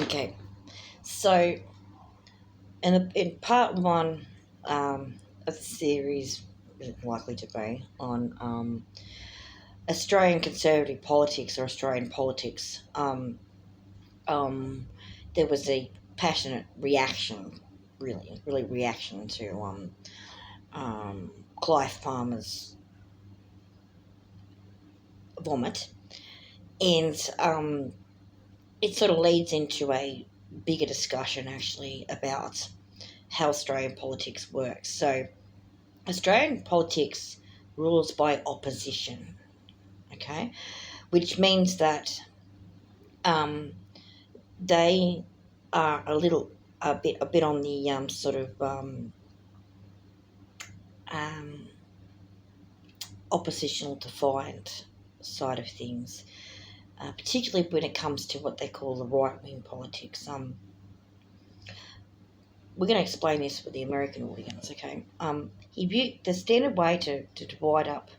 Okay, so in part one of the series, likely to be on Australian conservative politics or Australian politics, um, there was a passionate reaction, really reaction to Clive Palmer's vomit, and it sort of leads into a bigger discussion actually about how Australian politics works. So Australian politics rules by opposition, okay, which means that um, they are a bit on the um, oppositional defiant side of things, particularly when it comes to what they call the right wing politics. We're going to explain this for the American audience, okay? The standard way to divide up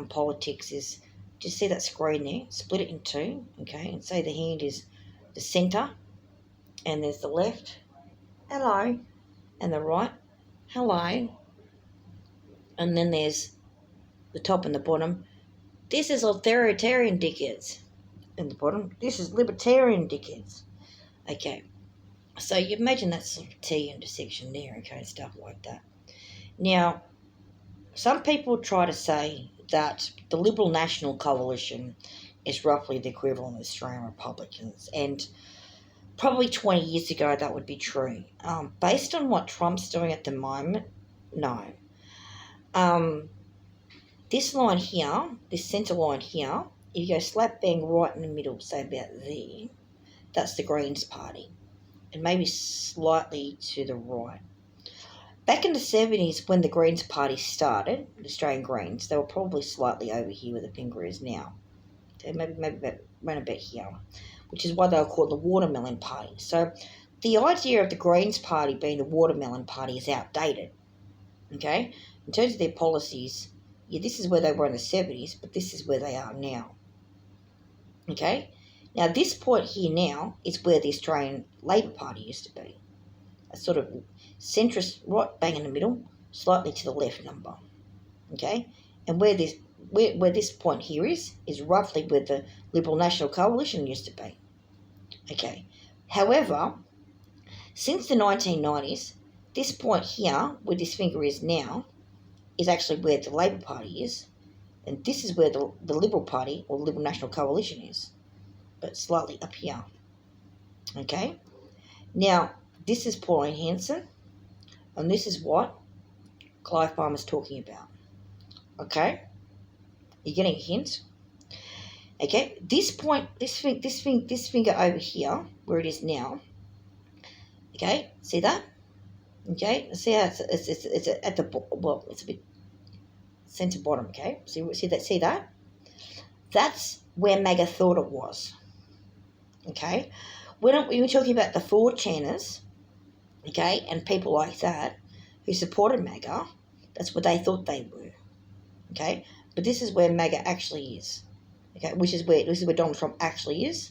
politics is just see that screen there, split it in two, okay, and say the hand is the centre, and there's the left, hello, and the right, hello, and then there's the top and the bottom. This is authoritarian dickheads, and the bottom, this is libertarian dickheads, okay. So you imagine that sort of T intersection there, okay, stuff like that. Now, some people try to say that the Liberal National Coalition is roughly the equivalent of Australian Republicans, and probably 20 years ago that would be true. Based on what Trump's doing at the moment, no. This line here, this centre line here, if you go slap bang right in the middle, say about there, that's the Greens Party, and maybe slightly to the right. Back in the 70s, when the Greens Party started, the Australian Greens, they were probably slightly over here where the finger is now. So maybe around about here, which is why they were called the Watermelon Party. So the idea of the Greens Party being the Watermelon Party is outdated, okay? In terms of their policies, yeah, this is where they were in the 70s, but this is where they are now, okay? Now, this point here now is where the Australian Labor Party used to be. A sort of centrist, right bang in the middle, slightly to the left number, okay? And where this point here is roughly where the Liberal National Coalition used to be, okay? However, since the 1990s, this point here, where this finger is now, is actually where the Labor Party is, and this is where the Liberal Party, or Liberal National Coalition is, but slightly up here, okay? Now, this is Pauline Hanson, and this is what Clive Palmer's talking about, okay? You're getting a hint? Okay, this point, this finger over here, where it is now, okay, see that? Okay, see how it's at the, well, it's a bit centre bottom, okay? See that? That's where MAGA thought it was, okay? When we were talking about the 4chaners, okay, and people like that who supported MAGA, that's what they thought they were, okay? But this is where MAGA actually is, okay? This is where Donald Trump actually is.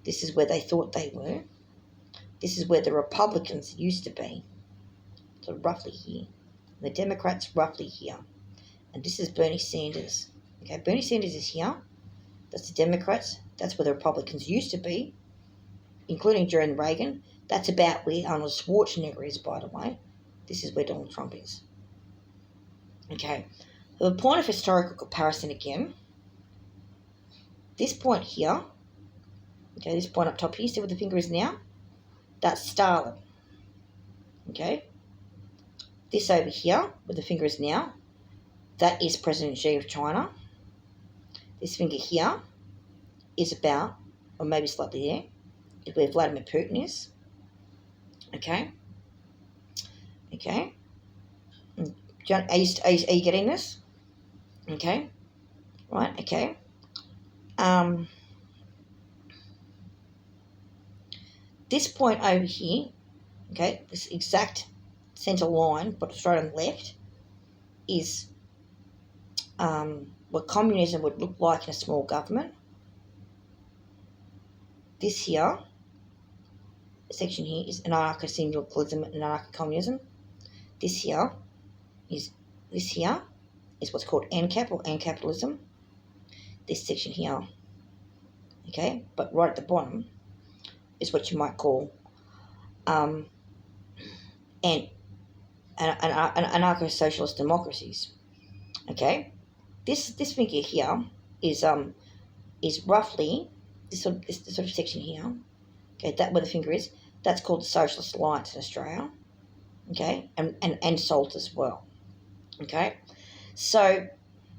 This is where they thought they were. This is where the Republicans used to be, so roughly here. The Democrats roughly here, and this is Bernie Sanders. Okay, Bernie Sanders is here. That's the Democrats. That's where the Republicans used to be, including during Reagan. That's about where Arnold Schwarzenegger is, by the way. This is where Donald Trump is. Okay, for the point of historical comparison again, this point here, okay, this point up top here, see where the finger is now? That's Stalin. Okay, this over here, where the finger is now, that is President Xi of China. This finger here is about, or maybe slightly there, is where Vladimir Putin is. Okay. Okay. Are you getting this? Okay. Right. Okay. This point over here, okay, this exact centre line, but straight on the left, is what communism would look like in a small government. This here section here is anarcho-syndicalism and anarcho-communism. This here is what's called ANCAP or ANCAPitalism. This section here, okay, but right at the bottom is what you might call anarcho-socialist democracies. Okay, this figure here is roughly this sort of section here. Okay, that where the finger is, that's called the Socialist Alliance in Australia. Okay, and SALT as well. Okay, so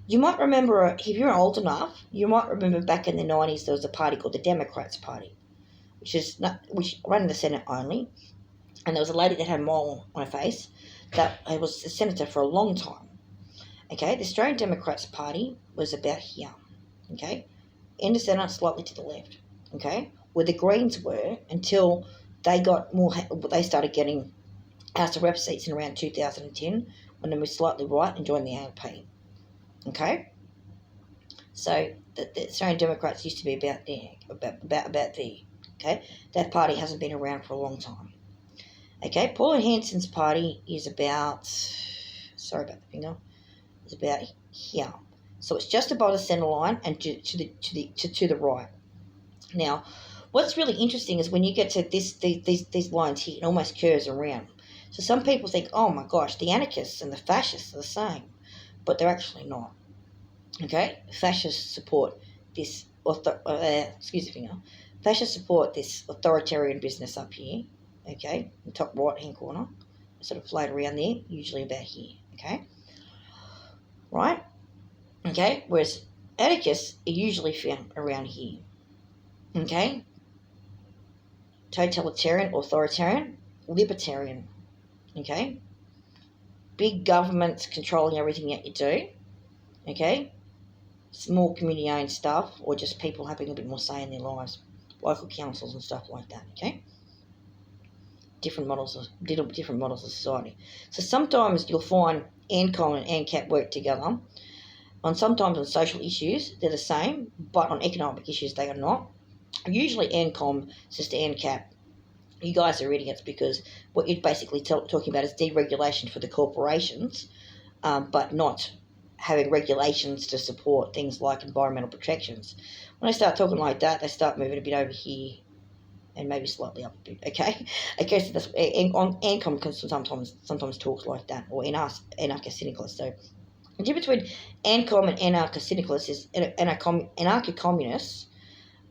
you might remember, if you're old enough, you might remember back in the 90s there was a party called the Democrats Party, which ran in the Senate only, and there was a lady that had a mole on her face that was a senator for a long time. Okay, the Australian Democrats Party was about here. Okay, in the centre, slightly to the left. Okay, where the Greens were until they got more. They started getting House of Rep seats in around 2010, when they moved slightly right and joined the ALP. Okay, so the Australian Democrats used to be about there, about there. Okay, that party hasn't been around for a long time. Okay, Pauline Hanson's party is about. Sorry about the finger. Is about here. So it's just above the centre line and to the right. Now, what's really interesting is when you get to these lines here, it almost curves around. So some people think, oh my gosh, the anarchists and the fascists are the same, but they're actually not. Okay, fascists support this. Fascists support this authoritarian business up here. Okay, the top right hand corner, sort of float around there, usually about here. Okay, right. Okay, whereas anarchists are usually found around here. Okay, totalitarian, authoritarian, libertarian. Okay, big governments controlling everything that you do. Okay, small community-owned stuff, or just people having a bit more say in their lives, local councils and stuff like that. Okay, different models of society. So sometimes you'll find ANCOM and ANCAP work together. Sometimes on social issues, they're the same, but on economic issues, they are not. Usually ANCOM says to ANCAP, you guys are idiots, because what you're basically talking about is deregulation for the corporations, but not having regulations to support things like environmental protections. When they start talking like that, they start moving a bit over here and maybe slightly up a bit, okay? I guess that's ANCOM can sometimes talks like that, or anarcho-syndicalist. So the difference between ANCOM and anarcho-syndicalists is anarcho-communists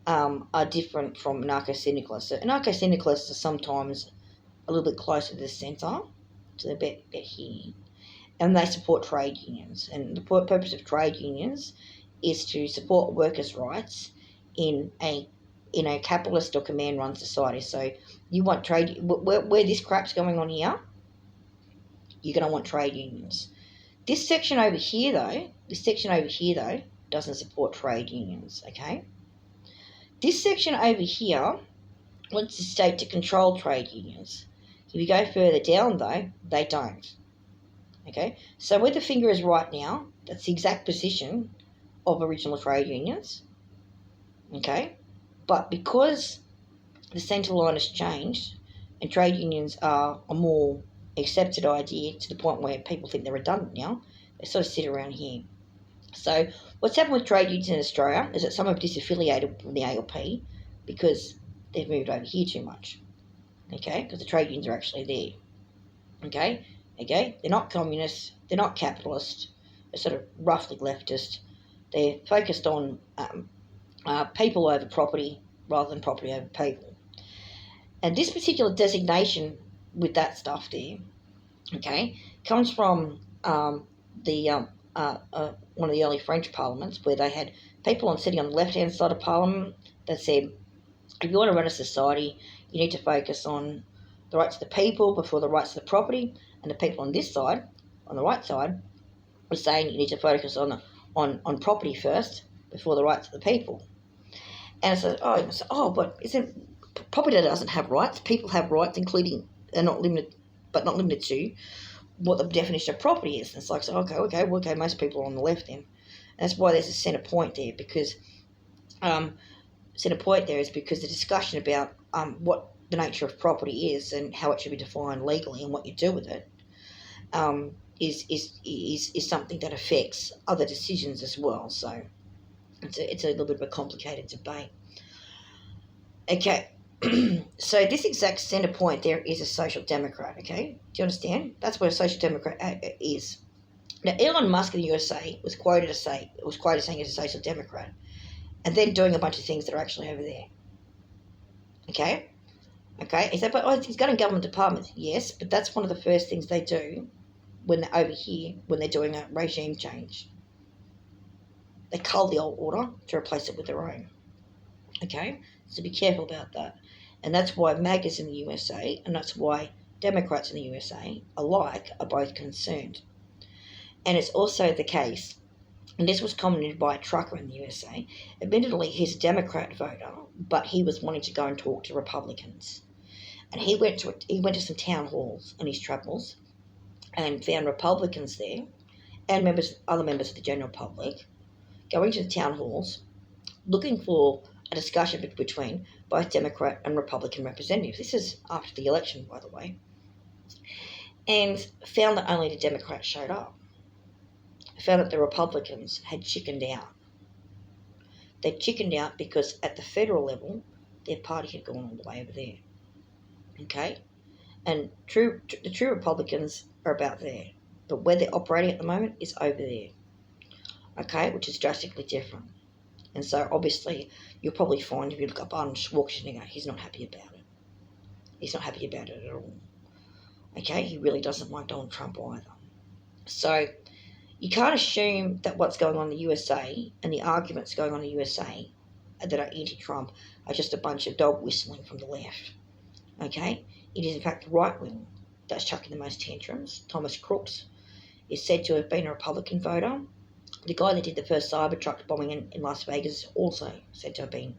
are different from anarcho-syndicalists. So anarcho-syndicalists are sometimes a little bit closer to the centre, so they're a bit here, and they support trade unions. And the purpose of trade unions is to support workers' rights in a capitalist or command-run society. So you want trade where this crap's going on here, you're going to want trade unions. This section over here, though, doesn't support trade unions, okay? This section over here wants the state to control trade unions. If you go further down, though, they don't, okay? So where the finger is right now, that's the exact position of original trade unions, okay? But because the centre line has changed and trade unions are a more accepted idea to the point where people think they're redundant now, they sort of sit around here. So what's happened with trade unions in Australia is that some have disaffiliated from the ALP because they've moved over here too much, okay, because the trade unions are actually there, okay, they're not communist, they're not capitalist, they're sort of roughly leftist, they're focused on people over property rather than property over people. And this particular designation with that stuff there, okay, comes from one of the early French parliaments, where they had people sitting on the left-hand side of parliament that said, if you want to run a society, you need to focus on the rights of the people before the rights of the property, and the people on this side, on the right side, were saying you need to focus on property first before the rights of the people. And I said, but isn't property doesn't have rights? People have rights, including not limited to what the definition of property is. And it's like, so, okay, most people are on the left then. And that's why there's a centre point there, because the discussion about the nature of property is and how it should be defined legally and what you do with it, is something that affects other decisions as well. So it's a little bit of a complicated debate. Okay, so this exact centre point there is a social democrat. Okay, do you understand? That's what a social democrat is. Now, Elon Musk in the USA was quoted saying he's a social democrat, and then doing a bunch of things that are actually over there. Okay, okay. He said, but he's got in government departments. Yes, but that's one of the first things they do when they're over here, when they're doing a regime change. They cull the old order to replace it with their own. Okay, so be careful about that. And that's why MAGAs in the USA, and that's why Democrats in the USA alike are both concerned. And it's also the case, and this was commented by a trucker in the USA. Admittedly, he's a Democrat voter, but he was wanting to go and talk to Republicans. And he went to some town halls on his travels and found Republicans there and other members of the general public going to the town halls looking for a discussion between both Democrat and Republican representatives. This is after the election, by the way. And found that only the Democrats showed up. Found that the Republicans had chickened out. They chickened out because at the federal level, their party had gone all the way over there. Okay? And the true Republicans are about there. But where they're operating at the moment is over there. Okay? Which is drastically different. And so, obviously, you'll probably find if you look up Arnold Schwarzenegger, he's not happy about it. He's not happy about it at all. Okay? He really doesn't like Donald Trump either. So, you can't assume that what's going on in the USA and the arguments going on in the USA that are anti-Trump are just a bunch of dog whistling from the left. Okay? It is, in fact, the right wing that's chucking the most tantrums. Thomas Crooks is said to have been a Republican voter. The guy that did the first Cybertruck bombing in Las Vegas is also said to have been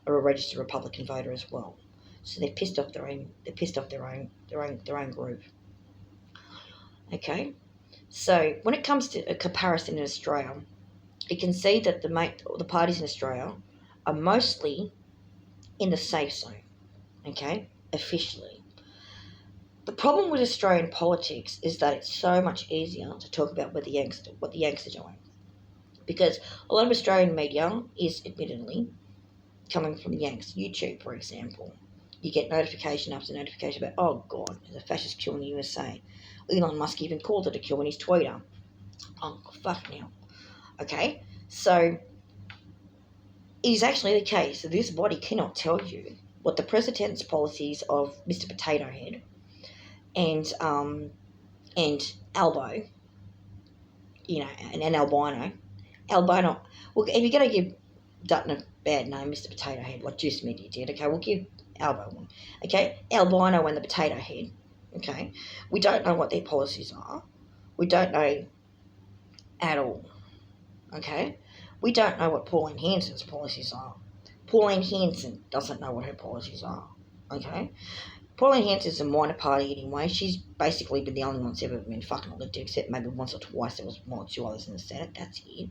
a registered Republican voter as well. So they're pissed off their own group. Okay? So when it comes to a comparison in Australia, you can see that the parties in Australia are mostly in the safe zone, okay, officially. The problem with Australian politics is that it's so much easier to talk about what the Yanks are doing, because a lot of Australian media is admittedly coming from the Yanks. YouTube, for example, you get notification after notification about, oh God, there's a fascist kill in the USA. Elon Musk even called it a kill in his Twitter. Oh, fuck now. Okay? So, it is actually the case that this body cannot tell you what the president's policies of Mr. Potato Head and Albo, and Albino, well, if you're going to give Dutton a bad name, Mr. Potato Head, like Juice Media did, okay, we'll give Albo one. Okay? Albino and the Potato Head. Okay, we don't know what their policies are. We don't know at all. Okay, we don't know what Pauline Hanson's policies are. Pauline Hanson doesn't know what her policies are. Okay, Pauline Hanson's a minor party anyway. She's basically been the only one that's ever been fucking elected, except maybe once or twice there was one or two others in the Senate. That's it.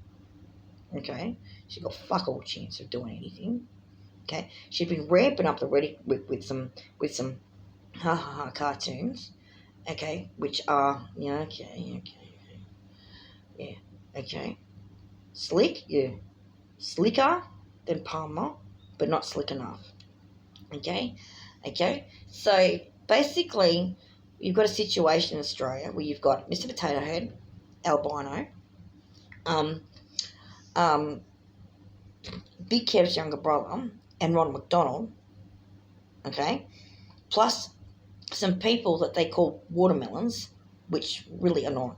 Okay, she's got fuck all chance of doing anything. Okay, she's been ramping up the Reddit with some cartoons, okay, which are, slick, slicker than Palmer, but not slick enough, okay, so basically, you've got a situation in Australia where you've got Mr. Potato Head, Albino, Big Kev's younger brother, and Ronald McDonald, okay, plus some people that they call watermelons, which really are not.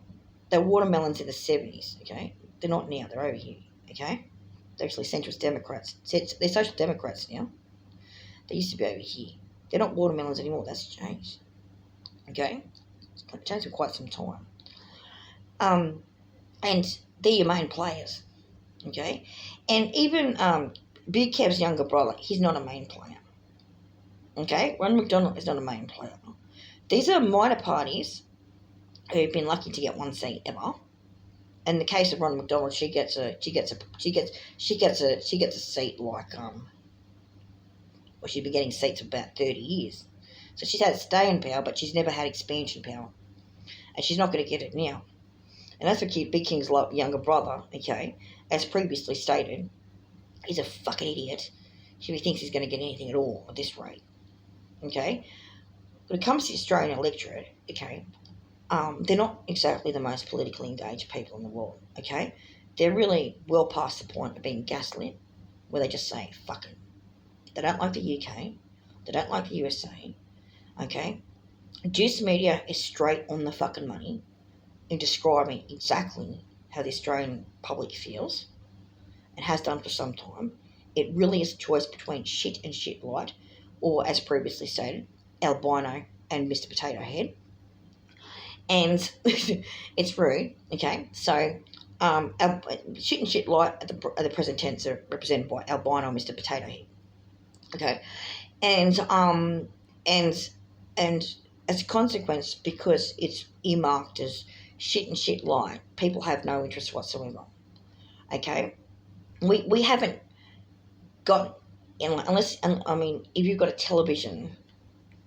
They're watermelons in the 70s, okay? They're not now, they're over here, okay? They're actually centrist Democrats. They're social democrats now. They used to be over here. They're not watermelons anymore, that's changed, okay? It's changed for quite some time. And they're your main players, okay? And even Big Kev's younger brother, he's not a main player. Okay, Ron McDonald is not a main player. These are minor parties who've been lucky to get one seat ever. In the case of Ron McDonald, she gets a seat like or she'd be getting seats for about 30 years. So she's had staying power, but she's never had expansion power. And she's not going to get it now. And that's what Big King's younger brother, okay, as previously stated, he's a fucking idiot. He thinks he's going to get anything at all at this rate, okay? When it comes to the Australian electorate, okay, they're not exactly the most politically engaged people in the world, okay? They're really well past the point of being gaslit, where they just say, fuck it. They don't like the UK. They don't like the USA, okay? Juice Media is straight on the fucking money in describing exactly how the Australian public feels, and has done for some time. It really is a choice between shit and shit light, or as previously stated, albino and Mr. Potato Head. And it's rude, okay? So, shit and shit light at the present tense are represented by albino and Mr. Potato Head, okay? And as a consequence, because it's earmarked as shit and shit light, people have no interest whatsoever, okay? We haven't got, unless, I mean, if you've got a television,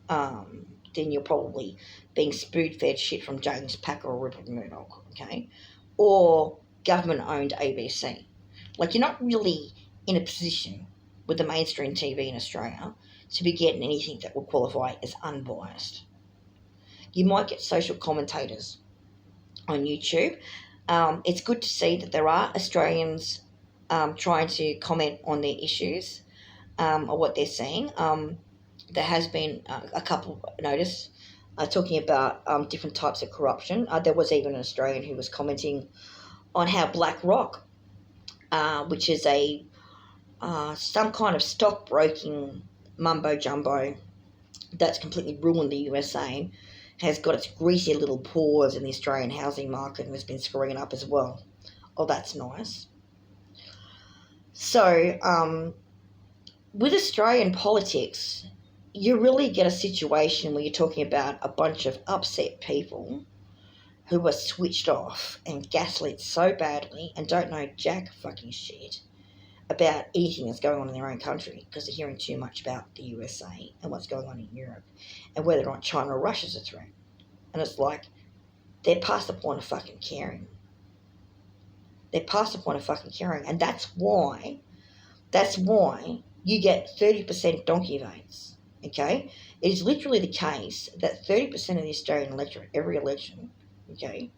then you're probably being spoon-fed shit from James Packer or Rupert Murdoch, okay? Or government-owned ABC. Like, you're not really in a position with the mainstream TV in Australia to be getting anything that would qualify as unbiased. You might get social commentators on YouTube. It's good to see that there are Australians trying to comment on their issues or what they're seeing. There has been a couple notice talking about different types of corruption. There was even an Australian who was commenting on how BlackRock, which is a some kind of stockbroking mumbo jumbo that's completely ruined the USA, has got its greasy little paws in the Australian housing market and has been screwing it up as well. Oh, that's nice. So, with Australian politics, you really get a situation where you're talking about a bunch of upset people who are switched off and gaslit so badly and don't know jack fucking shit about anything that's going on in their own country because they're hearing too much about the USA and what's going on in Europe and whether or not China or Russia's a threat. And it's like, they're past the point of fucking caring. They're past the point of fucking caring. And that's why you get 30% donkey votes, okay? It is literally the case that 30% of the Australian electorate, every election, okay,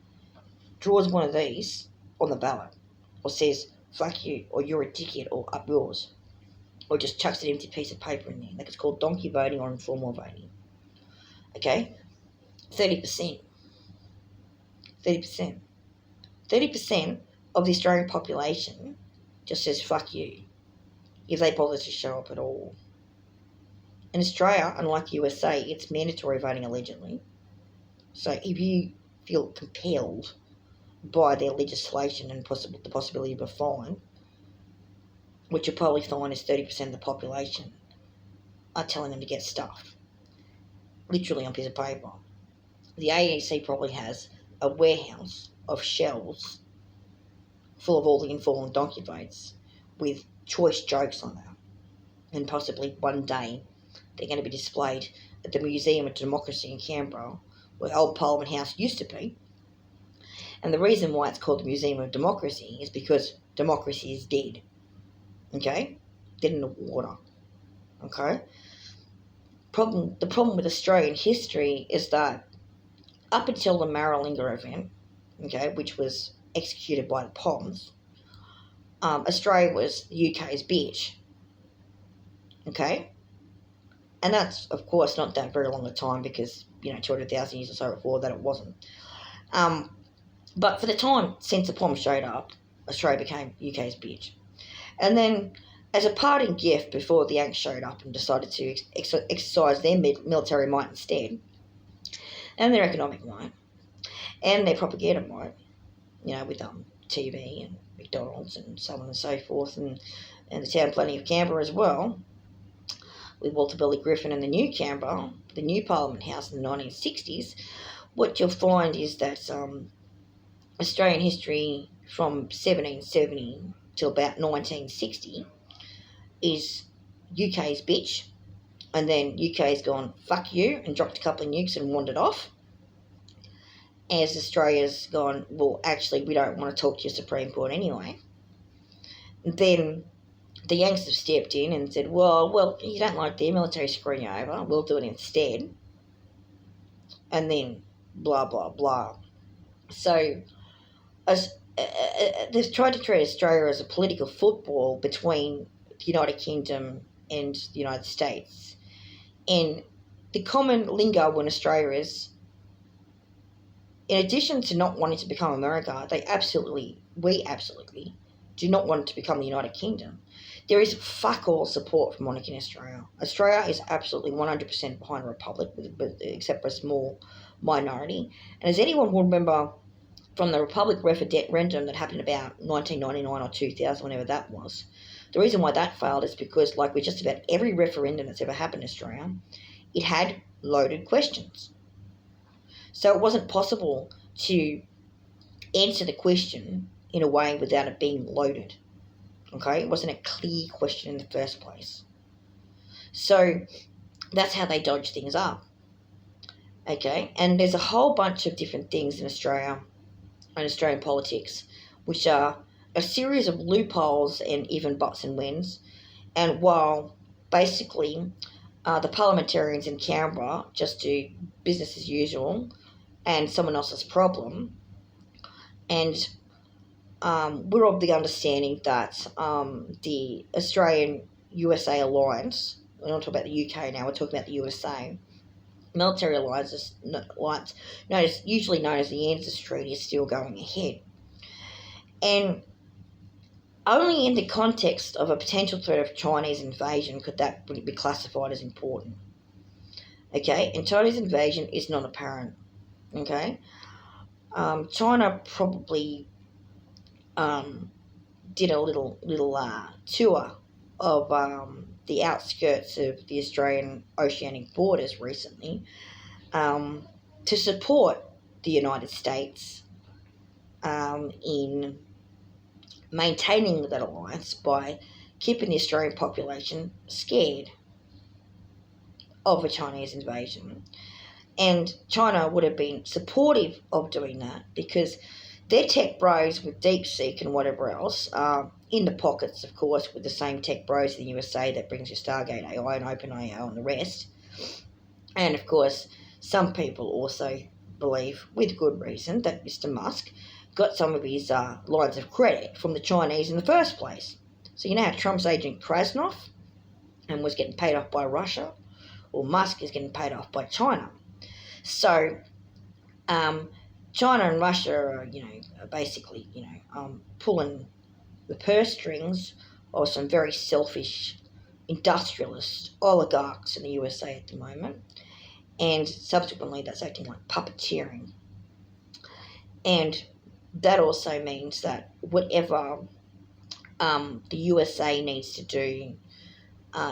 draws one of these on the ballot or says, fuck you, or you're a dickhead, or up yours, or just chucks an empty piece of paper in there. Like, it's called donkey voting or informal voting, okay? 30%. 30%. 30% of the Australian population just says, fuck you, if they bother to show up at all. In Australia, unlike USA, it's mandatory voting allegedly. So if you feel compelled by their legislation and the possibility of a fine, which you'll probably find is 30% of the population are telling them to get stuff, literally on a piece of paper. The AEC probably has a warehouse of shelves full of all the informal donkey votes with choice jokes on them. And possibly one day they're going to be displayed at the Museum of Democracy in Canberra, where old Parliament House used to be. And the reason why it's called the Museum of Democracy is because democracy is dead. Okay? Dead in the water. Okay? The problem with Australian history is that up until the Maralinga event, okay, which was executed by the Poms, Australia was the UK's bitch. Okay? And that's, of course, not that very long a time because, 200,000 years or so before that it wasn't. But for the time since the Poms showed up, Australia became UK's bitch. And then, as a parting gift before the Yanks showed up and decided to exercise their military might instead, and their economic might, and their propaganda might, with TV and McDonald's and so on and so forth, and the town planning of Canberra as well, with Walter Billy Griffin and the new Canberra, the new Parliament House in the 1960s, what you'll find is that Australian history from 1770 till about 1960 is UK's bitch, And then UK's gone, fuck you, and dropped a couple of nukes and wandered off. As Australia's gone, well, actually, we don't want to talk to your Supreme Court anyway. And then the Yanks have stepped in and said, well, you don't like their military screwing you over, we'll do it instead. And then blah, blah, blah. So they've tried to treat Australia as a political football between the United Kingdom and the United States. And the common lingo in Australia is, in addition to not wanting to become America, we absolutely do not want it to become the United Kingdom. There is fuck all support for monarchy in Australia. Australia is absolutely 100% behind a republic, except for a small minority. And as anyone will remember from the Republic referendum that happened about 1999 or 2000, whenever that was, the reason why that failed is because, like with just about every referendum that's ever happened in Australia, it had loaded questions. So it wasn't possible to answer the question in a way without it being loaded. Okay? It wasn't a clear question in the first place. So that's how they dodge things up. Okay? And there's a whole bunch of different things in Australia and Australian politics, which are a series of loopholes and even buts and wins. And while basically the parliamentarians in Canberra just do business as usual and someone else's problem, and we're of the understanding that the Australian-USA alliance, we're not talking about the UK now, we're talking about the USA, military alliance, usually known as the ANZUS Treaty, is still going ahead. And only in the context of a potential threat of Chinese invasion could that be classified as important. Okay, and Chinese invasion is not apparent. Okay, China probably did a little tour of the outskirts of the Australian oceanic borders recently to support the United States in maintaining that alliance by keeping the Australian population scared of a Chinese invasion. And China would have been supportive of doing that because their tech bros with DeepSeek and whatever else are in the pockets, of course, with the same tech bros in the USA that brings you Stargate AI and OpenAI and the rest. And, of course, some people also believe, with good reason, that Mr. Musk got some of his lines of credit from the Chinese in the first place. So you know how Trump's agent Krasnov and was getting paid off by Russia? Or Musk is getting paid off by China. So China and Russia are, basically, pulling the purse strings of some very selfish industrialist oligarchs in the USA at the moment. And subsequently, that's acting like puppeteering. And that also means that whatever the USA needs to do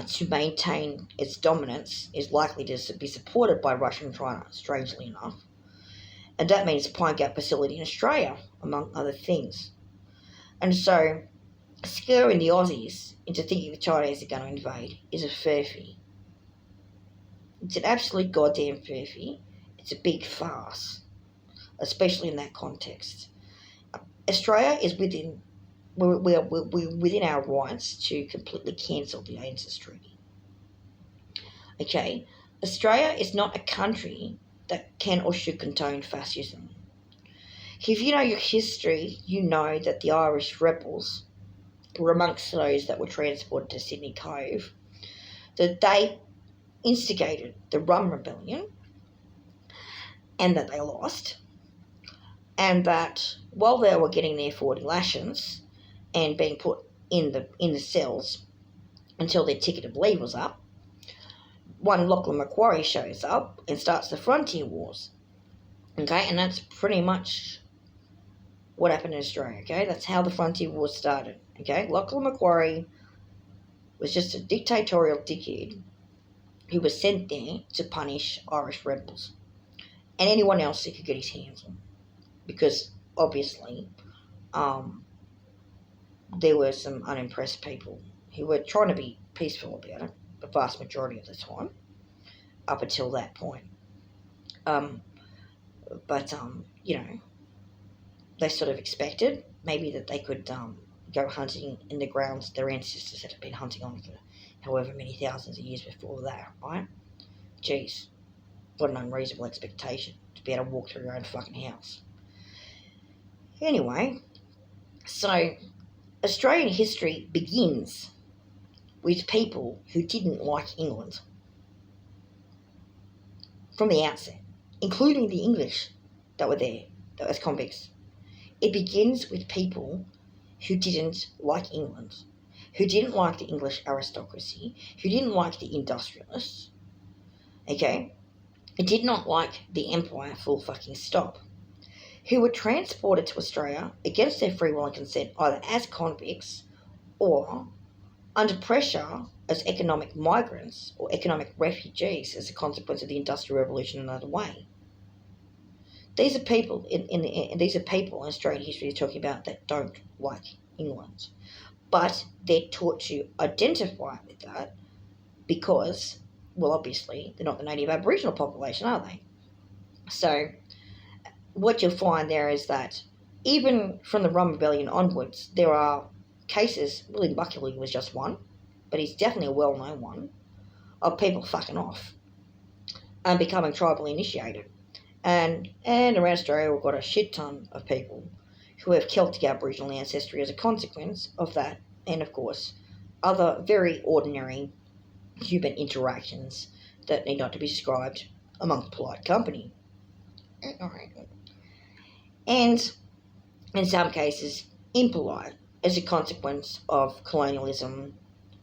to maintain its dominance is likely to be supported by Russia and China, strangely enough. And that means a Pine Gap facility in Australia, among other things. And so, scaring the Aussies into thinking the Chinese are going to invade is a furphy. It's an absolute goddamn furphy. It's a big farce, especially in that context. Australia is we're within our rights to completely cancel the ANZUS Treaty. Okay? Australia is not a country that can or should condone fascism. If you know your history, you know that the Irish rebels were amongst those that were transported to Sydney Cove, that they instigated the Rum Rebellion and that they lost, and that while they were getting their 40 lashings and being put in the cells until their ticket of leave was up, one Lachlan Macquarie shows up and starts the Frontier Wars. Okay, and that's pretty much what happened in Australia. Okay, that's how the Frontier Wars started. Okay, Lachlan Macquarie was just a dictatorial dickhead who was sent there to punish Irish rebels and anyone else he could get his hands on, because obviously there were some unimpressed people who were trying to be peaceful about it, the vast majority of the time up until that point. But they sort of expected maybe that they could go hunting in the grounds their ancestors had been hunting on for however many thousands of years before that, right? Geez, what an unreasonable expectation to be able to walk through your own fucking house. Anyway, so Australian history begins with people who didn't like England from the outset, including the English that were there as convicts. It begins with people who didn't like England, who didn't like the English aristocracy, who didn't like the industrialists, okay, who did not like the empire full fucking stop, who were transported to Australia against their free will and consent, either as convicts or under pressure as economic migrants or economic refugees as a consequence of the Industrial Revolution another way. These are people these are people in Australian history talking about that don't like England, but they're taught to identify with that because, well, obviously they're not the native Aboriginal population, are they? So what you'll find there is that even from the Rum Rebellion onwards, there are cases. William Buckley was just one, but he's definitely a well-known one, of people fucking off and becoming tribally initiated. And around Australia, we've got a shit ton of people who have Celtic Aboriginal ancestry as a consequence of that, and of course, other very ordinary human interactions that need not to be described amongst polite company. And in some cases, impolite as a consequence of colonialism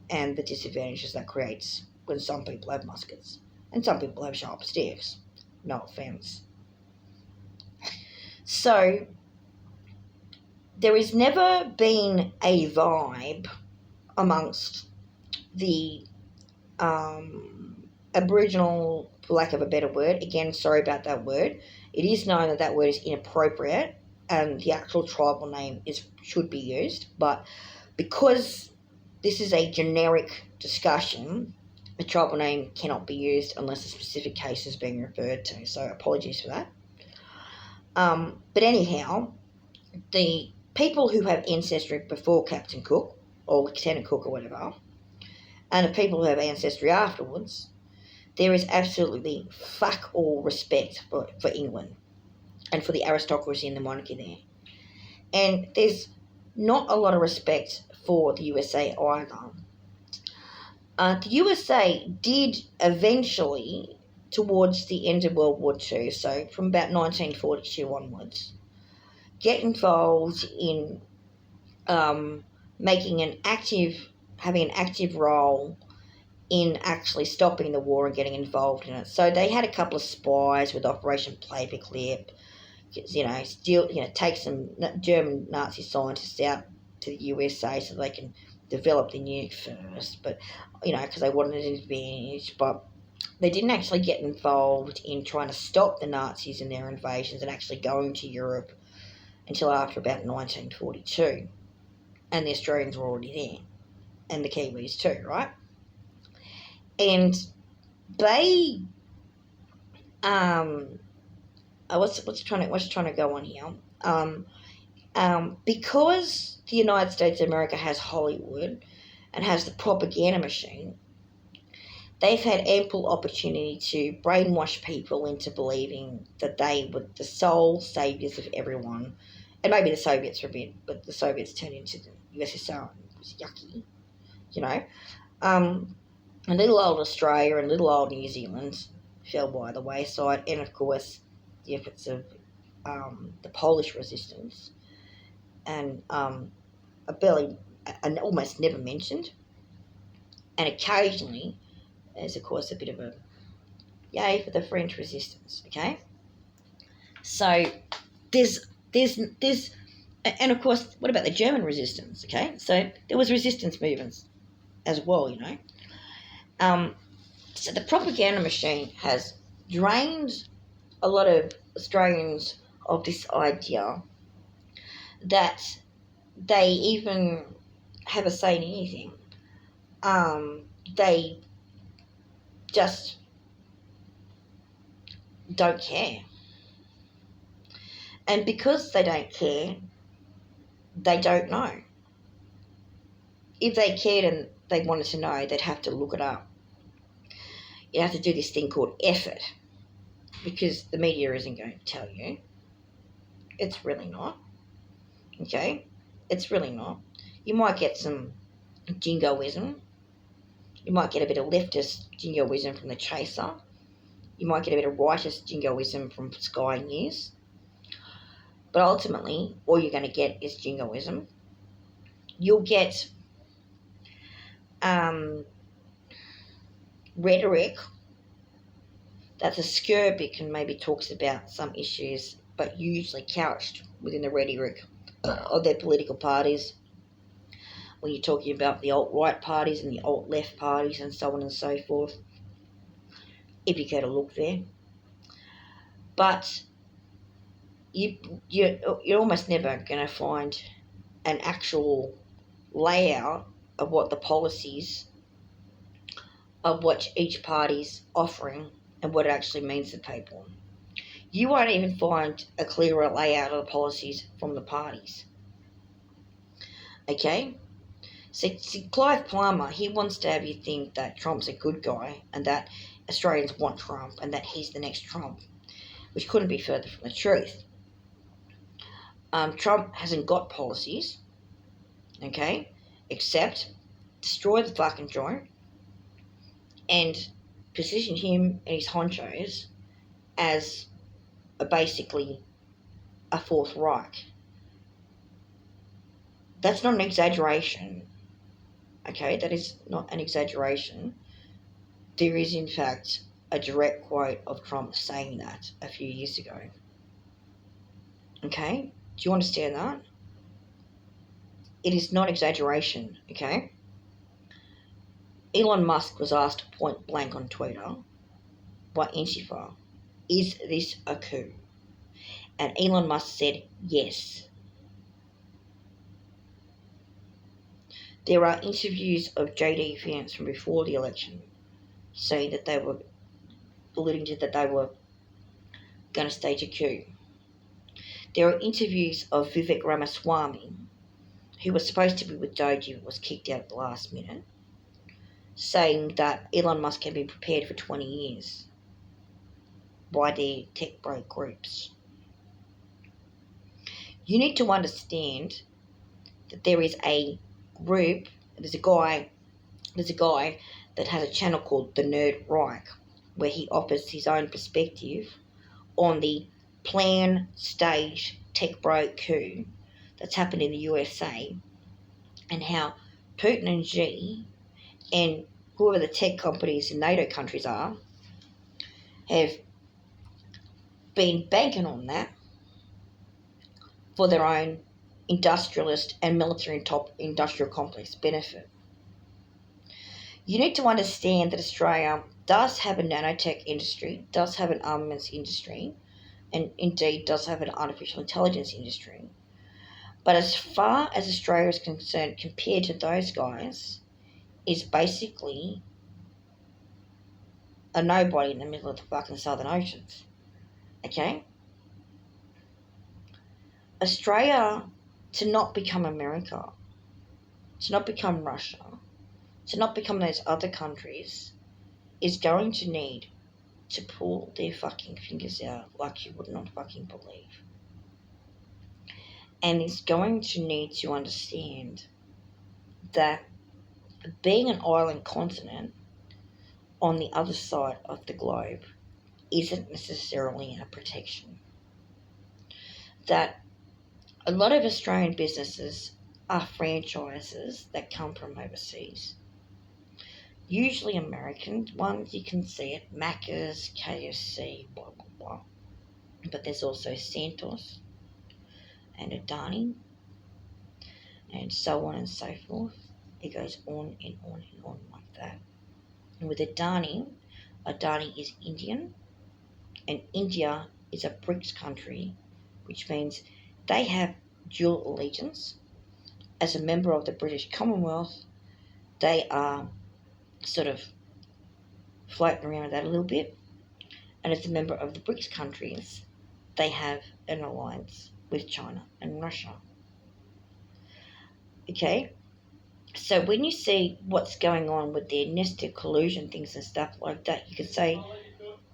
and the disadvantages that creates when some people have muskets and some people have sharp sticks. No offence. So there has never been a vibe amongst the Aboriginal, for lack of a better word, again, sorry about that word, it is known that that word is inappropriate and the actual tribal name should be used, but because this is a generic discussion, the tribal name cannot be used unless a specific case is being referred to, so apologies for that. But anyhow, the people who have ancestry before Captain Cook, or Lieutenant Cook or whatever, and the people who have ancestry afterwards, there is absolutely fuck all respect for England and for the aristocracy and the monarchy there. And there's not a lot of respect for the USA either. The USA did eventually, towards the end of World War II, so from about 1942 onwards, get involved in having an active role in actually stopping the war and getting involved in it. So they had a couple of spies with Operation Paperclip, take some German Nazi scientists out to the USA so they can develop the nuke first, but, because they wanted an advantage, but they didn't actually get involved in trying to stop the Nazis in their invasions and actually going to Europe until after about 1942. And the Australians were already there, and the Kiwis too, right? And they, what's trying to go on here? Because the United States of America has Hollywood and has the propaganda machine, they've had ample opportunity to brainwash people into believing that they were the sole saviours of everyone. And maybe the Soviets for a bit, but the Soviets turned into the USSR and it was yucky, And little old Australia and little old New Zealand fell by the wayside, and of course the efforts of the Polish resistance, and almost never mentioned. And occasionally there's of course a bit of a yay for the French resistance. Okay, so there's and of course, what about the German resistance? Okay, so there was resistance movements as well, So the propaganda machine has drained a lot of Australians of this idea that they even have a say in anything. They just don't care. And because they don't care, they don't know. If they cared and they wanted to know, they'd have to look it up. You have to do this thing called effort, because the media isn't going to tell you. It's really not. Okay? It's really not. You might get some jingoism. You might get a bit of leftist jingoism from the Chaser. You might get a bit of rightist jingoism from Sky News. But ultimately, all you're going to get is jingoism. You'll get rhetoric that's acerbic and maybe talks about some issues, but usually couched within the rhetoric of their political parties. When you're talking about the alt-right parties and the alt-left parties and so on and so forth, if you go to look there. But you're almost never going to find an actual layout of what the policies of what each party's offering and what it actually means to people. You won't even find a clearer layout of the policies from the parties. Okay? See, Clive Palmer, he wants to have you think that Trump's a good guy and that Australians want Trump and that he's the next Trump, which couldn't be further from the truth. Trump hasn't got policies, okay, except destroy the fucking joint and position him and his honchos as basically a Fourth Reich. That's not an exaggeration, okay? That is not an exaggeration. There is, in fact, a direct quote of Trump saying that a few years ago. Okay? Do you understand that? It is not exaggeration, okay? Elon Musk was asked point blank on Twitter by Antifa, is this a coup? And Elon Musk said yes. There are interviews of JD Vance from before the election saying that they were alluding to that they were going to stage a coup. There are interviews of Vivek Ramaswamy, who was supposed to be with Doji but was kicked out at the last minute, saying that Elon Musk had been prepared for 20 years by their tech bro groups. You need to understand that there is a group, there's a guy that has a channel called The Nerd Reich, where he offers his own perspective on the planned, staged tech bro coup that's happened in the USA and how Putin and Xi and whoever the tech companies in NATO countries are have been banking on that for their own industrialist and military and top industrial complex benefit. You need to understand that Australia does have a nanotech industry, does have an armaments industry, and indeed does have an artificial intelligence industry. But as far as Australia is concerned, compared to those guys, is basically a nobody in the middle of the fucking Southern Oceans. Okay? Australia, to not become America, to not become Russia, to not become those other countries, is going to need to pull their fucking fingers out like you would not fucking believe. And is going to need to understand that being an island continent on the other side of the globe isn't necessarily a protection. That a lot of Australian businesses are franchises that come from overseas. Usually American ones, you can see it, Macca's, KFC, blah, blah, blah. But there's also Santos and Adani and so on and so forth. It goes on and on and on like that. And with Adani is Indian, and India is a BRICS country, which means they have dual allegiance. As a member of the British Commonwealth, they are sort of floating around that a little bit. And as a member of the BRICS countries, they have an alliance with China and Russia. Okay? So when you see what's going on with their nested collusion things and stuff like that, you could say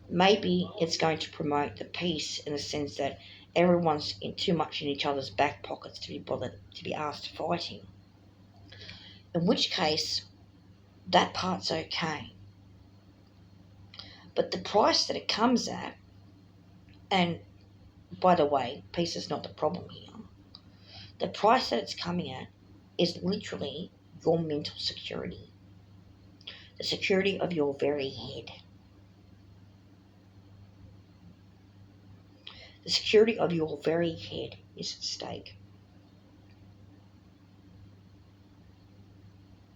maybe it's going to promote the peace in the sense that everyone's too much in each other's back pockets to be bothered to be asked fighting. In which case, that part's okay. But the price that it comes at, and by the way, peace is not the problem here. The price that it's coming at is literally your mental security, the security of your very head. The security of your very head is at stake.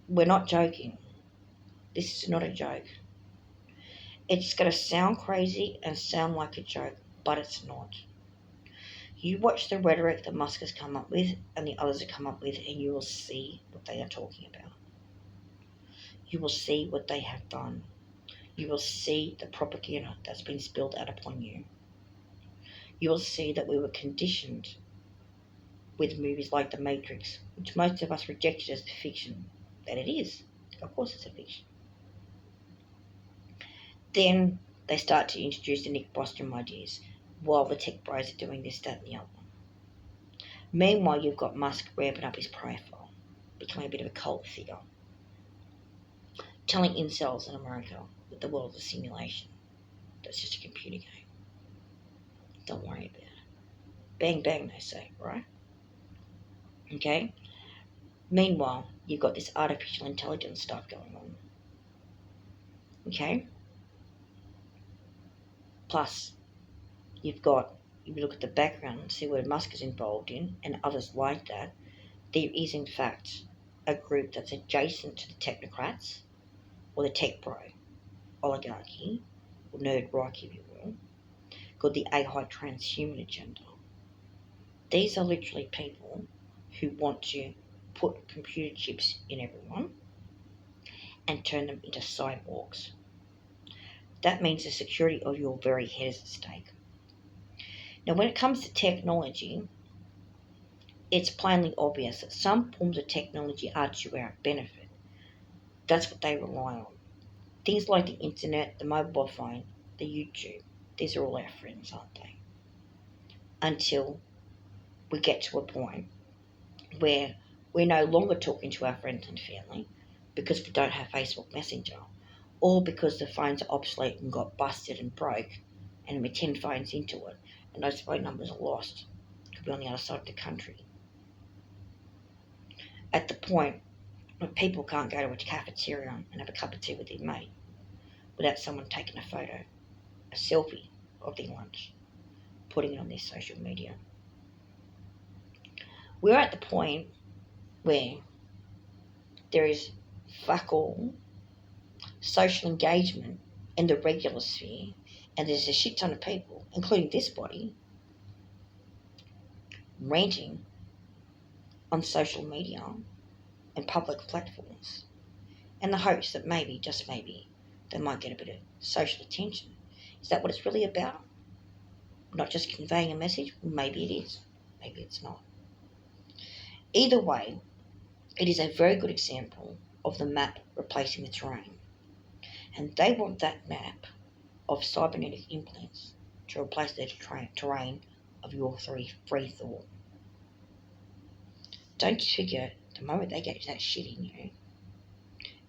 We're not joking. This is not a joke. It's going to sound crazy and sound like a joke, but it's not. You watch the rhetoric that Musk has come up with and the others have come up with, and you will see what they are talking about. You will see what they have done. You will see the propaganda that's been spilled out upon you. You will see that we were conditioned with movies like The Matrix, which most of us rejected as the fiction that it is. Of course it's a fiction. Then they start to introduce the Nick Bostrom ideas while the tech bros are doing this, that and the other. Meanwhile, you've got Musk ramping up his profile, becoming a bit of a cult figure, telling incels in America that the world is a simulation. That's just a computer game. Don't worry about it. Bang, bang, they say, right? Okay? Meanwhile, you've got this artificial intelligence stuff going on. Okay? Plus, you've got, if you look at the background and see what Musk is involved in and others like that, there is in fact a group that's adjacent to the technocrats or the tech bro oligarchy, or nerd Reich if you will, called the AI transhuman agenda. These are literally people who want to put computer chips in everyone and turn them into cyborgs. That means the security of your very head is at stake. Now, when it comes to technology, it's plainly obvious that some forms of technology are to our benefit. That's what they rely on. Things like the internet, the mobile phone, the YouTube, these are all our friends, aren't they? Until we get to a point where we're no longer talking to our friends and family because we don't have Facebook Messenger, or because the phones are obsolete and got busted and broke, and we're 10 phones into it, and those phone numbers are lost. Could be on the other side of the country. At the point when people can't go to a cafeteria and have a cup of tea with their mate without someone taking a photo, a selfie of their lunch, putting it on their social media. We're at the point where there is fuck all social engagement in the regular sphere, and there's a shit ton of people, including this body, ranting on social media and public platforms in the hopes that maybe, just maybe, they might get a bit of social attention. Is that what it's really about? Not just conveying a message? Maybe it is. Maybe it's not. Either way, it is a very good example of the map replacing the terrain. And they want that map of cybernetic implants to replace the terrain of your free thought. Don't you figure the moment they get that shit in you,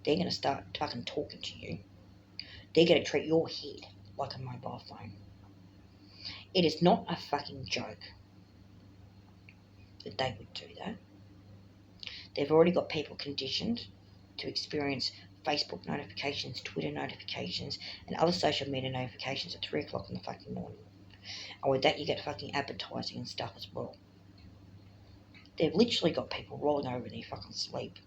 they're going to start fucking talking to you. They're going to treat your head like a mobile phone. It is not a fucking joke that they would do that. They've already got people conditioned to experience Facebook notifications, Twitter notifications, and other social media notifications at 3 o'clock in the fucking morning. And with that, you get fucking advertising and stuff as well. They've literally got people rolling over in their fucking sleep.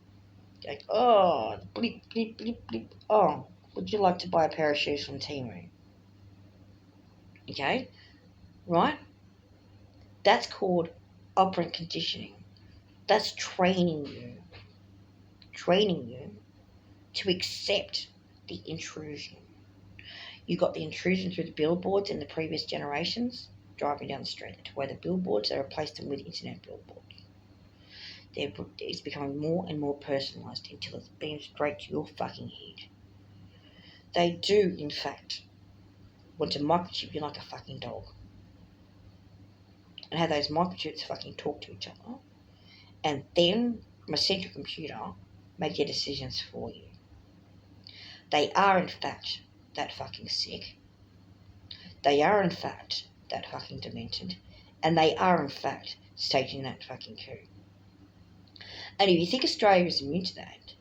Like, oh, bleep, bleep, bleep, bleep. Oh, would you like to buy a pair of shoes from Temu? Okay? Right? That's called operant conditioning. That's training you to accept the intrusion. You got the intrusion through the billboards in the previous generations driving down the street. They took away the billboards, they replaced them with internet billboards. It's becoming more and more personalised until it's beamed straight to your fucking head. They do, in fact, want to microchip you like a fucking dog. And have those microchips fucking talk to each other. And then, from a central computer, make their decisions for you. They are, in fact, that fucking sick. They are, in fact, that fucking demented. And they are, in fact, staging that fucking coup. And if you think Australia is immune to that,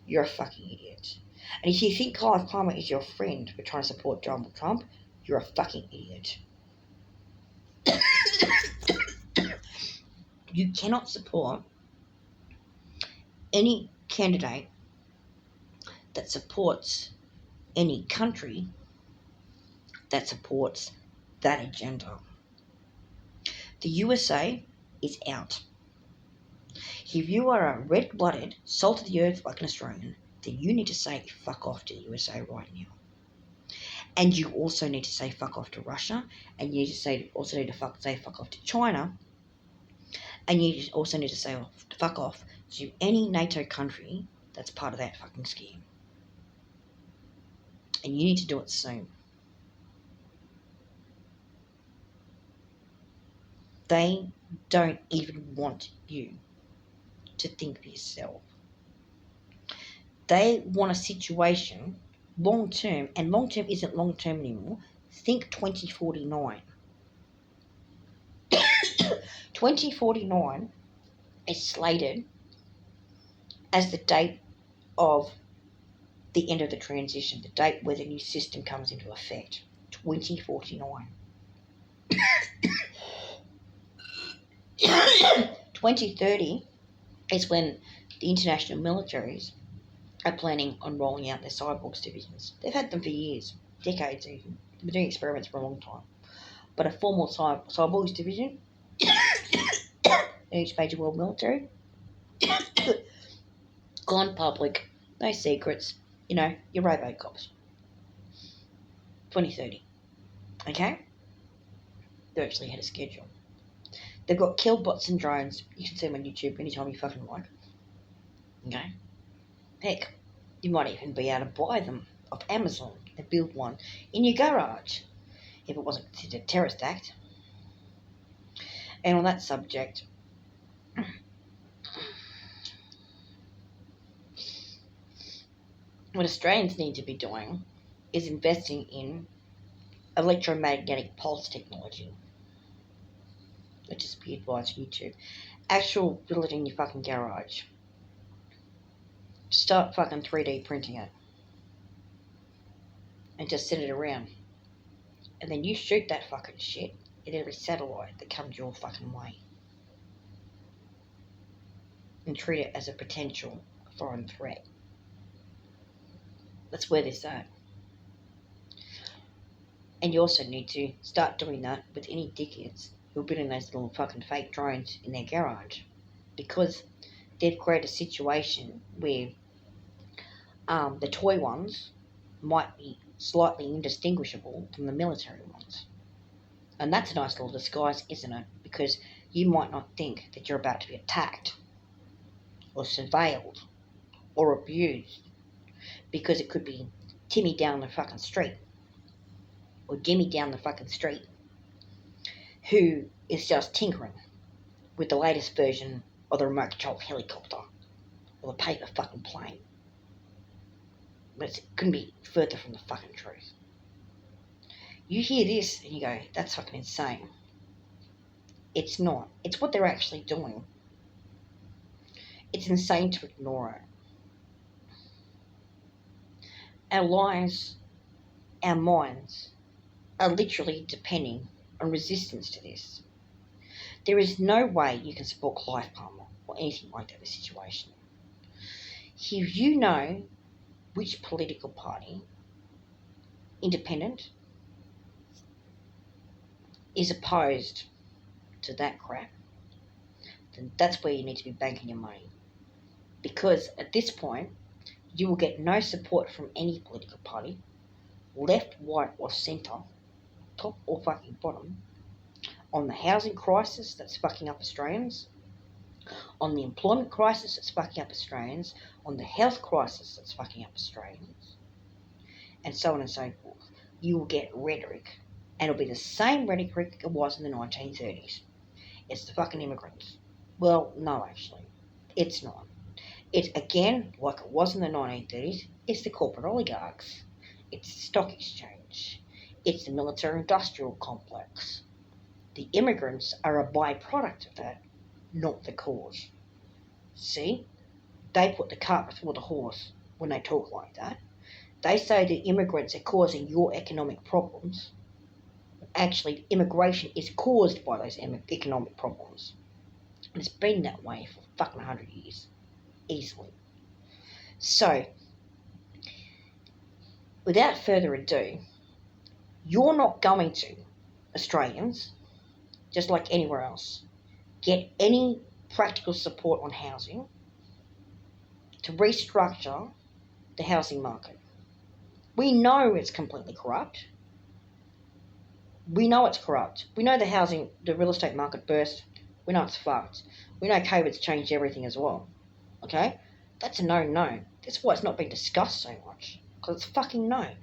you're a fucking idiot. And if you think Clive Palmer is your friend for trying to support Donald Trump, you're a fucking idiot. You cannot support any candidate that supports any country that supports that agenda. The USA is out. If you are a red-blooded, salt of the earth like an Australian, then you need to say fuck off to the USA right now. And you also need to say fuck off to Russia, and you need to say fuck off to China, and you also need to say fuck off to any NATO country that's part of that fucking scheme. And you need to do it soon. They don't even want you to think for yourself. They want a situation long term, and long term isn't long term anymore. Think 2049. 2049 is slated as the date of the end of the transition, the date where the new system comes into effect. 2049. 2030 is when the international militaries are planning on rolling out their cyborgs divisions. They've had them for years, decades even. They've been doing experiments for a long time. But a formal cyborgs division in each major world military, gone public, no secrets, your robo-cops. 2030. Okay? They're actually ahead of schedule. They've got kill bots and drones. You can see them on YouTube anytime you fucking like. Okay? Heck, you might even be able to buy them off Amazon and build one in your garage if it wasn't considered a terrorist act. And on that subject, what Australians need to be doing is investing in electromagnetic pulse technology. Which is be advised on YouTube. Actual build it in your fucking garage. Start fucking 3D printing it. And just send it around. And then you shoot that fucking shit at every satellite that comes your fucking way. And treat it as a potential foreign threat. That's where this at. And you also need to start doing that with any dickheads who are building those little fucking fake drones in their garage. Because they've created a situation where the toy ones might be slightly indistinguishable from the military ones. And that's a nice little disguise, isn't it? Because you might not think that you're about to be attacked or surveilled or abused, because it could be Timmy down the fucking street or Jimmy down the fucking street who is just tinkering with the latest version of the remote control helicopter or the paper fucking plane. But it couldn't be further from the fucking truth. You hear this and you go, that's fucking insane. It's not. It's what they're actually doing. It's insane to ignore it. Our lives, our minds, are literally depending on resistance to this. There is no way you can support Clive Palmer or anything like that in this situation. If you know which political party, independent, is opposed to that crap, then that's where you need to be banking your money. Because at this point, you will get no support from any political party left, right, or centre, top or fucking bottom, on the housing crisis that's fucking up Australians, on the employment crisis that's fucking up Australians, on the health crisis that's fucking up Australians, and so on and so forth. You will get rhetoric, and it'll be the same rhetoric it was in the 1930s. It's the fucking immigrants. Well, no, actually, it's not. It's, again, like it was in the 1930s, it's the corporate oligarchs. It's the stock exchange. It's the military-industrial complex. The immigrants are a byproduct of that, not the cause. See? They put the cart before the horse when they talk like that. They say the immigrants are causing your economic problems. Actually, immigration is caused by those economic problems. And it's been that way for fucking 100 years. Easily. So, without further ado, you're not going to, Australians, just like anywhere else, get any practical support on housing to restructure the housing market. We know it's completely corrupt. We know it's corrupt. We know the real estate market burst. We know it's fucked. We know COVID's changed everything as well. Okay? That's a no-no. That's why it's not being discussed so much. Because it's fucking known.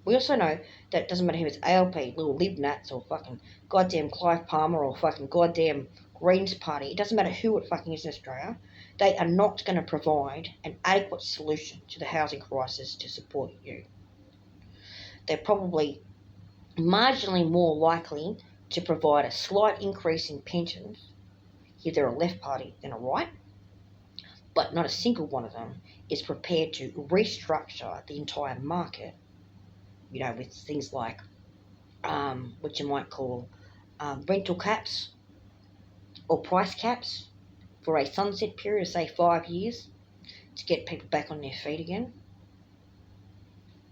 We also know that it doesn't matter who it's ALP, little Libnats, or fucking goddamn Clive Palmer, or fucking goddamn Greens Party. It doesn't matter who it fucking is in Australia. They are not going to provide an adequate solution to the housing crisis to support you. They're probably marginally more likely to provide a slight increase in pensions if they're a left party than a right, but not a single one of them is prepared to restructure the entire market, with things like what you might call rental caps or price caps for a sunset period of, say, 5 years to get people back on their feet again.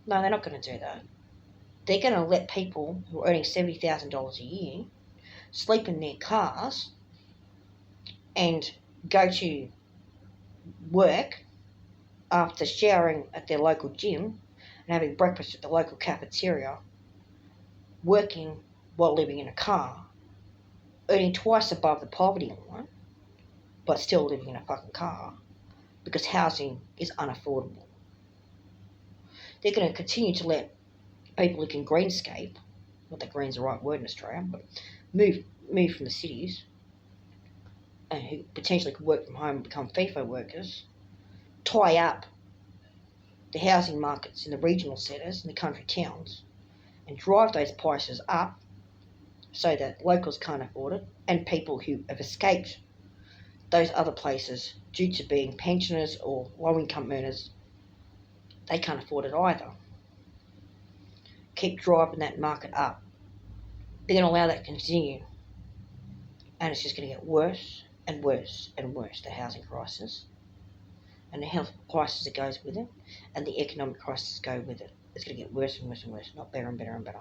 No, they're not going to do that. They're going to let people who are earning $70,000 a year sleep in their cars and go to work after showering at their local gym and having breakfast at the local cafeteria, working while living in a car, earning twice above the poverty line, but still living in a fucking car because housing is unaffordable. They're going to continue to let people who can greenscape, not that green's the right word in Australia, but move from the cities and who potentially could work from home and become FIFO workers, tie up the housing markets in the regional centres and the country towns and drive those prices up so that locals can't afford it, and people who have escaped those other places due to being pensioners or low-income earners, they can't afford it either. Keep driving that market up. They're going to allow that to continue, and it's just going to get worse and worse and worse, the housing crisis, and the health crisis that goes with it, and the economic crisis that go with it. It's going to get worse and worse and worse, not better and better and better,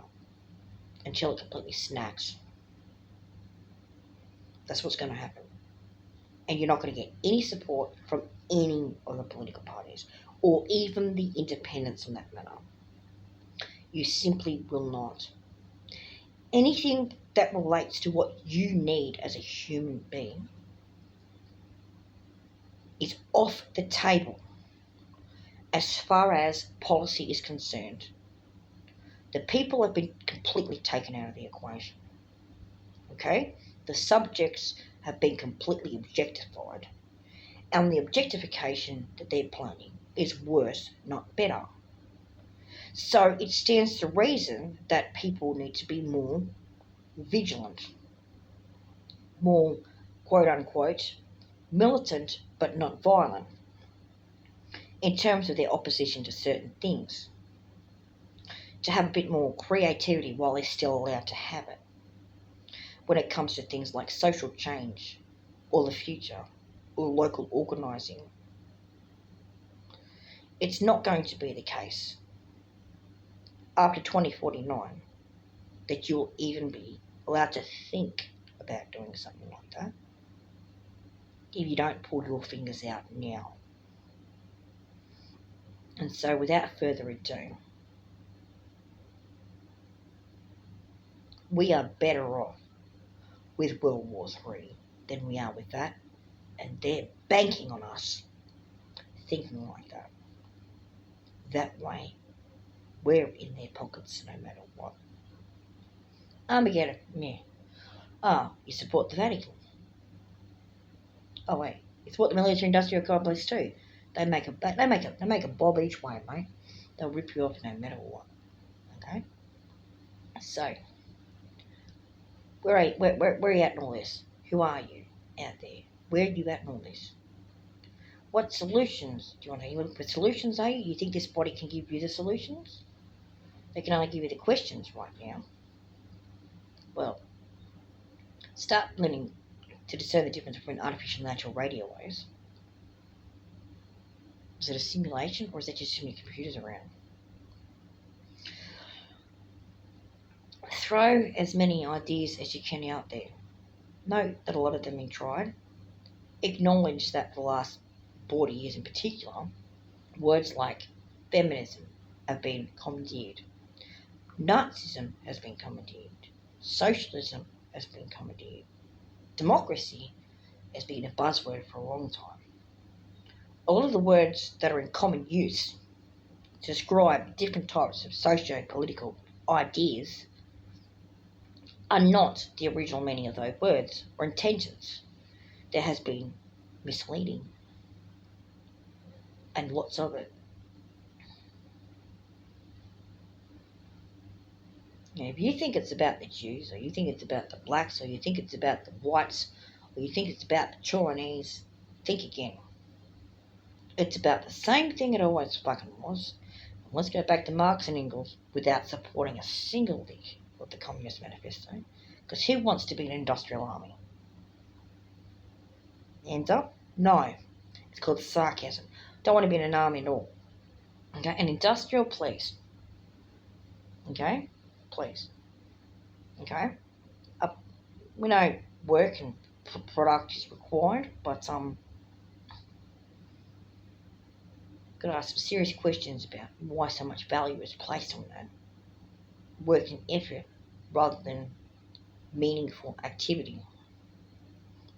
until it completely snaps. That's what's going to happen. And you're not going to get any support from any of the political parties, or even the independents on that matter. You simply will not. Anything that relates to what you need as a human being is off the table as far as policy is concerned. The people have been completely taken out of the equation. Okay? The subjects have been completely objectified. And the objectification that they're planning is worse, not better. So it stands to reason that people need to be more vigilant, more quote-unquote militant but not violent in terms of their opposition to certain things, to have a bit more creativity while they're still allowed to have it when it comes to things like social change or the future or local organising. It's not going to be the case after 2049 that you'll even be allowed to think about doing something like that if you don't pull your fingers out now. And so without further ado, we are better off with World War III than we are with that. And they're banking on us thinking like that. That way, we're in their pockets no matter what. Armageddon, yeah. Oh, you support the Vatican. Oh wait, you support the military-industrial complex too. They make a bob each way, mate. They'll rip you off no matter what. Okay. So, where are you at in all this? Who are you out there? Where are you at in all this? What solutions do you want to? You look for solutions, are you? You think this body can give you the solutions? They can only give you the questions right now. Well, start learning to discern the difference between artificial and natural radio waves. Is it a simulation or is that just too many computers around? Throw as many ideas as you can out there. Note that a lot of them have been tried. Acknowledge that for the last 40 years in particular, words like feminism have been commandeered. Nazism has been commandeered. Socialism has been commandeered. Democracy has been a buzzword for a long time. A lot of the words that are in common use to describe different types of socio-political ideas are not the original meaning of those words or intentions. There has been misleading and lots of it. Now, if you think it's about the Jews, or you think it's about the blacks, or you think it's about the whites, or you think it's about the Chinese, think again. It's about the same thing it always fucking was. And let's go back to Marx and Engels without supporting a single lick of the Communist Manifesto. Because who wants to be an industrial army? Hands up? No. It's called sarcasm. Don't want to be in an army at all. Okay? An industrial police. Okay? Please. Okay? We know work and product is required, but got to ask some serious questions about why so much value is placed on that work and effort rather than meaningful activity.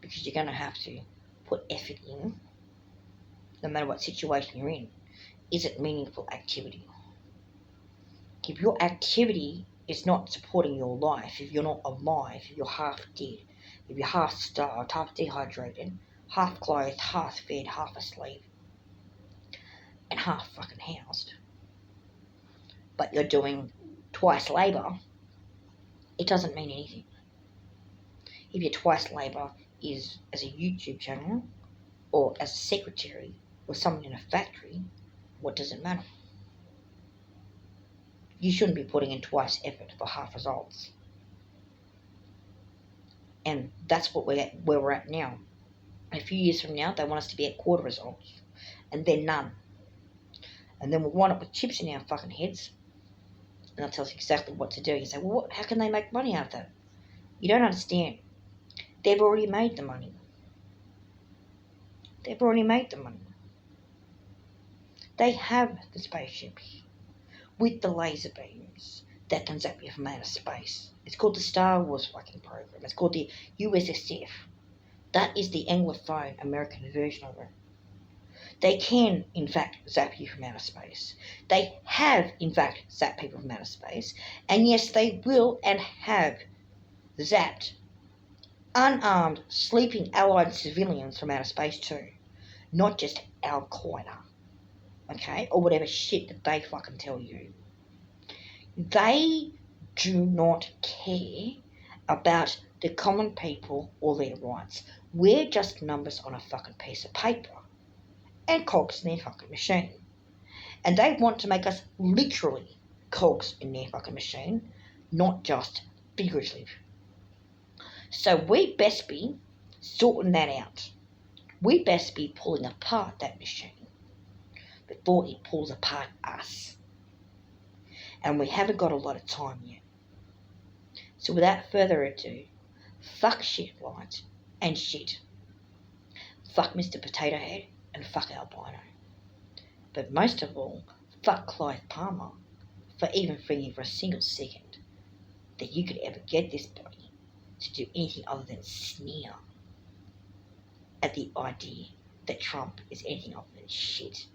Because you're going to have to put effort in, no matter what situation you're in. Is it meaningful activity? If your activity is not supporting your life, if you're not alive, if you're half dead, if you're half starved, half dehydrated, half clothed, half fed, half asleep, and half fucking housed, but you're doing twice labour, it doesn't mean anything. If your twice labour is as a YouTube channel, or as a secretary, or someone in a factory, what does it matter? You shouldn't be putting in twice effort for half results. And that's what where we're at now. A few years from now, they want us to be at quarter results. And then none. And then we'll wind up with chips in our fucking heads. And they'll tell us exactly what to do. You say, well, how can they make money out of that? You don't understand. They've already made the money. They've already made the money. They have the spaceships with the laser beams that can zap you from outer space. It's called the Star Wars fucking program. It's called the USSF. That is the Anglophone American version of it. They can, in fact, zap you from outer space. They have, in fact, zapped people from outer space. And yes, they will and have zapped unarmed, sleeping Allied civilians from outer space too. Not just Al-Qaeda. Okay? Or whatever shit that they fucking tell you. They do not care about the common people or their rights. We're just numbers on a fucking piece of paper and cogs in their fucking machine. And they want to make us literally cogs in their fucking machine, not just figurative. So we best be sorting that out. We best be pulling apart that machine before it pulls apart us. And we haven't got a lot of time yet. So without further ado, fuck shit light and shit. Fuck Mr. Potato Head and fuck Albino. But most of all, fuck Clive Palmer for even thinking for a single second that you could ever get this body to do anything other than sneer at the idea that Trump is anything other than shit.